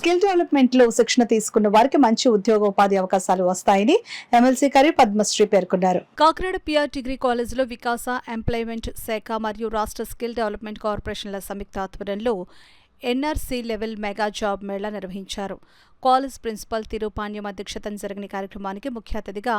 Skill development లో శిక్షణ తీసుకున్న వారికి మంచి ఉద్యోగోపాధి అవకాశాలు వస్తాయని ఎమ్మెల్సీ కరి పద్మశ్రీ పేర్కొన్నారు. కాకినాడ పిఆర్ డిగ్రీ కాలేజీలో వికాస ఎంప్లాయ్మెంట్ శాఖ మరియు రాష్ట్ర స్కిల్ డెవలప్మెంట్ కార్పొరేషన్ల సంయుక్త ఆధ్వర్యంలో NRC level mega job mela నిర్వహించారు. కాలేజ్ ప్రిన్సిపల్ తిరుపాణ్యం అధ్యక్షతన జరిగిన కార్యక్రమానికి ముఖ్య అతిథిగా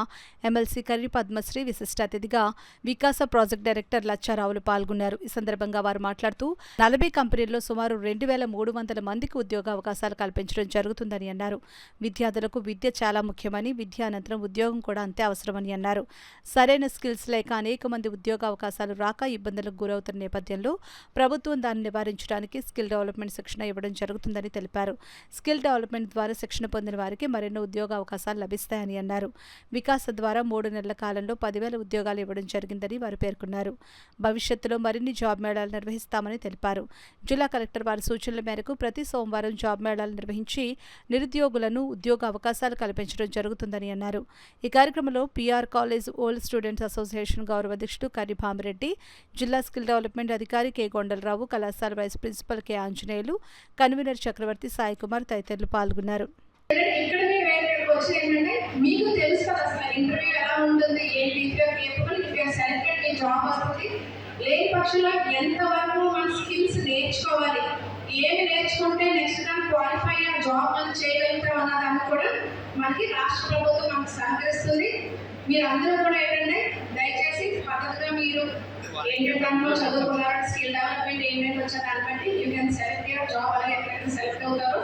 ఎమ్మెల్సీ కర్రి పద్మశ్రీ, విశిష్ట అతిథిగా వికాస ప్రాజెక్ట్ డైరెక్టర్ లచ్చారావులు పాల్గొన్నారు. ఈ సందర్భంగా వారు మాట్లాడుతూ 40 కంపెనీల్లో సుమారు 2300 మందికి ఉద్యోగ అవకాశాలు కల్పించడం జరుగుతుందని అన్నారు. విద్యార్థులకు విద్య చాలా ముఖ్యమని, విద్య అనంతరం ఉద్యోగం కూడా అంతే అవసరమని అన్నారు. సరైన స్కిల్స్ లేక అనేక మంది ఉద్యోగ అవకాశాలు రాక ఇబ్బందులకు గురవుతున్న నేపథ్యంలో ప్రభుత్వం దాన్ని నివారించడానికి స్కిల్ డెవలప్మెంట్ శిక్షణ ఇవ్వడం జరుగుతుందని తెలిపారు. స్కిల్ డెవలప్మెంట్ ద్వారా శిక్షణ పొందిన వారికి మరెన్నో ఉద్యోగ అవకాశాలు లభిస్తాయని అన్నారు. వికాస ద్వారా 3 నెలల కాలంలో 10,000 ఉద్యోగాలు ఇవ్వడం జరిగిందని వారు పేర్కొన్నారు. భవిష్యత్తులో మరిన్ని జాబ్ మేళాలు నిర్వహిస్తామని తెలిపారు. జిల్లా కలెక్టర్ వారి సూచనల మేరకు ప్రతి సోమవారం జాబ్ మేళాలు నిర్వహించి నిరుద్యోగులను ఉద్యోగ అవకాశాలు కల్పించడం జరుగుతుందని అన్నారు. ఈ కార్యక్రమంలో PR college old students association గౌరవ అధ్యక్షుడు కరి భామిరెడ్డి, జిల్లా స్కిల్ డెవలప్మెంట్ అధికారి కె కొండలరావు, కళాశాల vice principal K Anjaneyulu, convenor Chakravarthy Sai Kumar తదితరులు పాల్గొన్నారు. ఇక్కడ మీరు ఇక్కడికి వచ్చి ఏంటంటే మీకు తెలుసు కదా అసలు ఇంటర్వ్యూ ఎలా ఉంటుంది, ఏంటి, సెలెక్టెడ్ మీ జాబ్ వస్తుంది. లేని పక్షంలో ఎంతవరకు మన స్కిల్స్ నేర్చుకోవాలి, ఏమి నేర్చుకుంటే నెక్స్ట్ టైం క్వాలిఫై అయ్యే జాబ్ మనం చేయగలుగుతాం అన్న దానికి కూడా మనకి రాష్ట్ర ప్రభుత్వం మనకు సహకరిస్తుంది. మీరందరూ కూడా ఏంటంటే దయచేసి పద్ధతిగా మీరు ఏంటంటే దాంట్లో చదువుకున్నారు, స్కిల్ డెవలప్మెంట్ ఏంటంటే వచ్చే దాన్ని బట్టి you can select your job, అలాగే ఎక్కడైతే సెలెక్ట్ అవుతారో